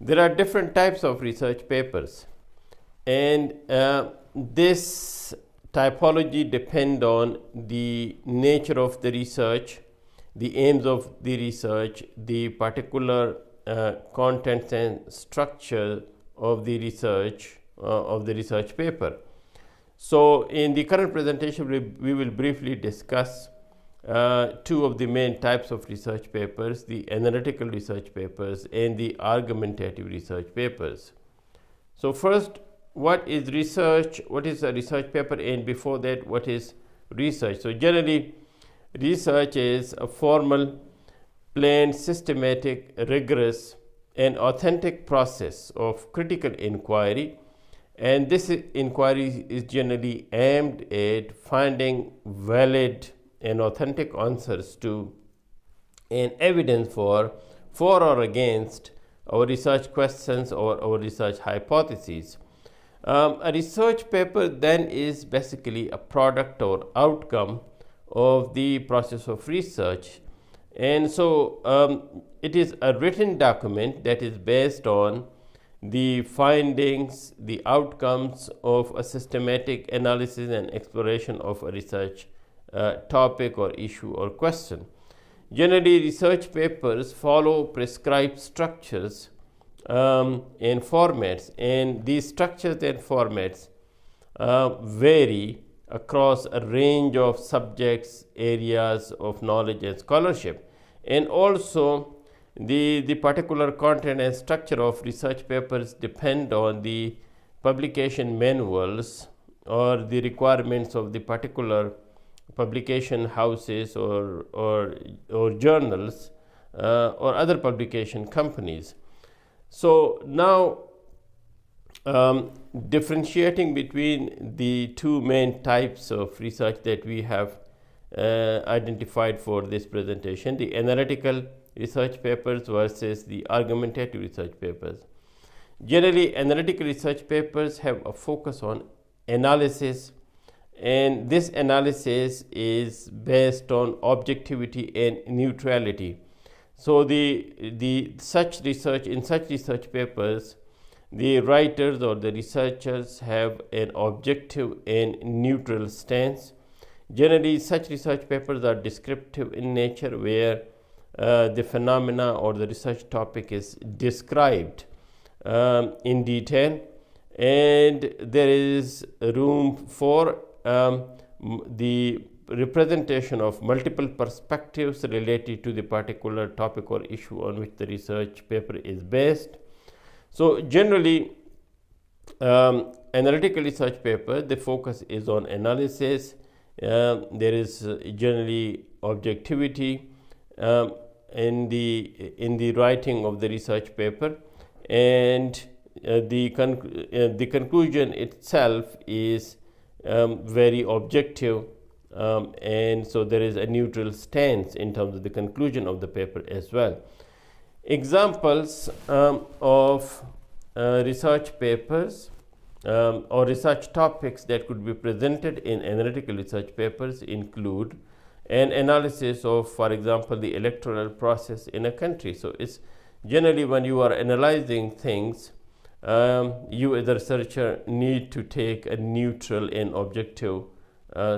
There are different types of research papers, and this typology depend on the nature of the research, the aims of the research, the particular contents and structure of the research paper. So in the current presentation, we will briefly discuss two of the main types of research papers, the analytical research papers and the argumentative research papers. So first, what is research? What is a research paper? And before that, what is research? So generally, research is a formal, planned, systematic, rigorous and authentic process of critical inquiry, and this inquiry is generally aimed at finding valid and authentic answers to and evidence for or against our research questions or our research hypotheses. A research paper then is basically a product or outcome of the process of research, and so it is a written document that is based on the findings, the outcomes of a systematic analysis and exploration of a research topic or issue or question. Generally, research papers follow prescribed structures and formats, and these structures and formats vary across a range of subjects, areas of knowledge and scholarship, and also the particular content and structure of research papers depend on the publication manuals or the requirements of the particular publication houses or journals or other publication companies. So now differentiating between the two main types of research that we have identified for this presentation, the analytical research papers versus the argumentative research papers. Generally, analytical research papers have a focus on analysis, and this analysis is based on objectivity and neutrality. So in such research papers, the writers or the researchers have an objective and neutral stance. Generally, such research papers are descriptive in nature, where the phenomena or the research topic is described in detail, and there is room for the representation of multiple perspectives related to the particular topic or issue on which the research paper is based. So generally, analytical research paper, the focus is on analysis. There is generally objectivity in the writing of the research paper, and the conclusion itself is very objective, and so there is a neutral stance in terms of the conclusion of the paper as well. Examples of research papers or research topics that could be presented in analytical research papers include an analysis of, for example, the electoral process in a country. So it's generally when you are analyzing things, you as a researcher need to take a neutral and objective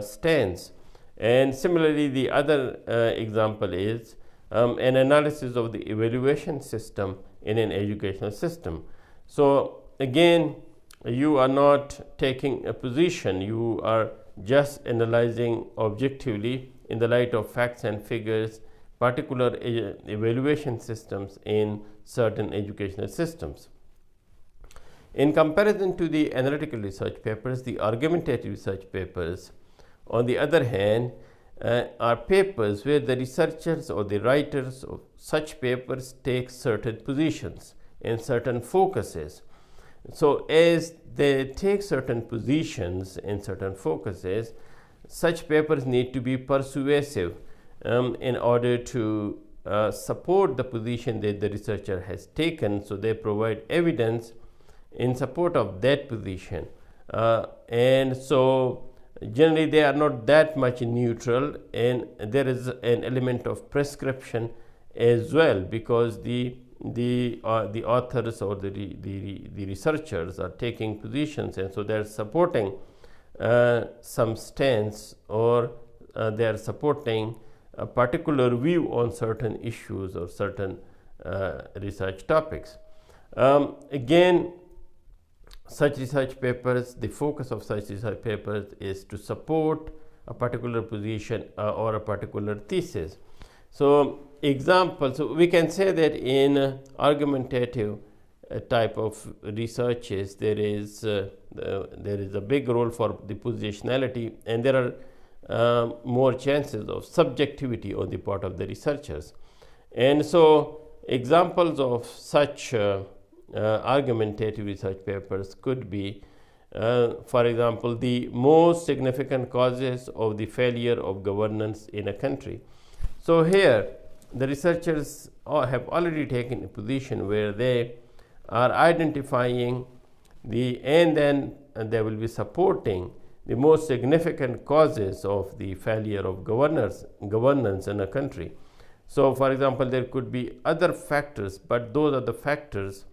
stance. And similarly, the other example is an analysis of the evaluation system in an educational system. So again, you are not taking a position, you are just analyzing objectively in the light of facts and figures particular evaluation systems in certain educational systems. In comparison to the analytical research papers, the argumentative research papers, on the other hand, are papers where the researchers or the writers of such papers take certain positions and certain focuses. So as they take certain positions and certain focuses, such papers need to be persuasive in order to support the position that the researcher has taken. So they provide evidence in support of that position, and so generally they are not that much neutral, and there is an element of prescription as well, because the the authors or the researchers are taking positions, and so they're supporting some stance, or they are supporting a particular view on certain issues or certain research topics. Again, such research papers, the focus of such research papers is to support a particular position or a particular thesis. So example, so we can say that in argumentative type of researches, there is a big role for the positionality, and there are more chances of subjectivity on the part of the researchers. And so examples of such argumentative research papers could be, for example, the most significant causes of the failure of governance in a country. So here the researchers have already taken a position where they are identifying and then they will be supporting the most significant causes of the failure of governance in a country. So for example, there could be other factors, but those are the factors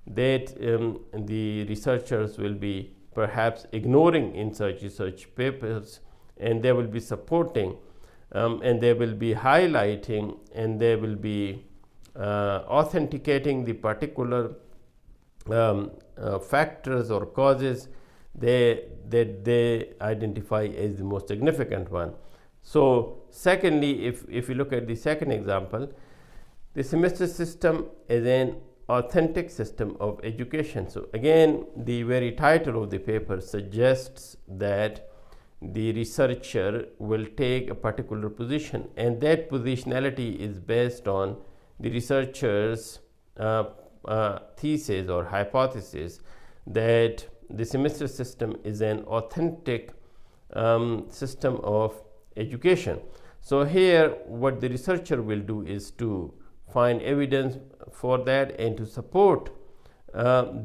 that the researchers will be perhaps ignoring in such research papers, and they will be supporting, and they will be highlighting, and they will be authenticating the particular factors or causes that they identify as the most significant one. So secondly, if you look at the second example, the semester system is an authentic system of education. So again, the very title of the paper suggests that the researcher will take a particular position, and that positionality is based on the researcher's thesis or hypothesis that the semester system is an authentic system of education. So here what the researcher will do is to find evidence for that and to support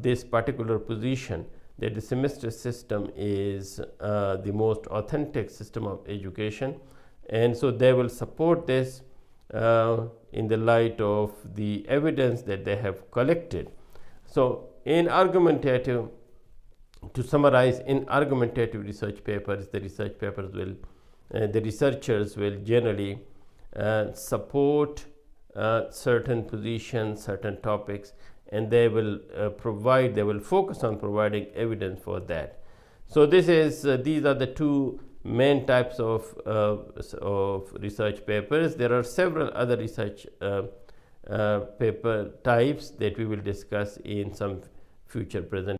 this particular position that the semester system is the most authentic system of education, and so they will support this in the light of the evidence that they have collected. So in argumentative, to summarize, in argumentative research papers, the researchers will generally support certain positions, certain topics, and they will focus on providing evidence for that. So these are the two main types of research papers. There are several other research paper types that we will discuss in some future presentations.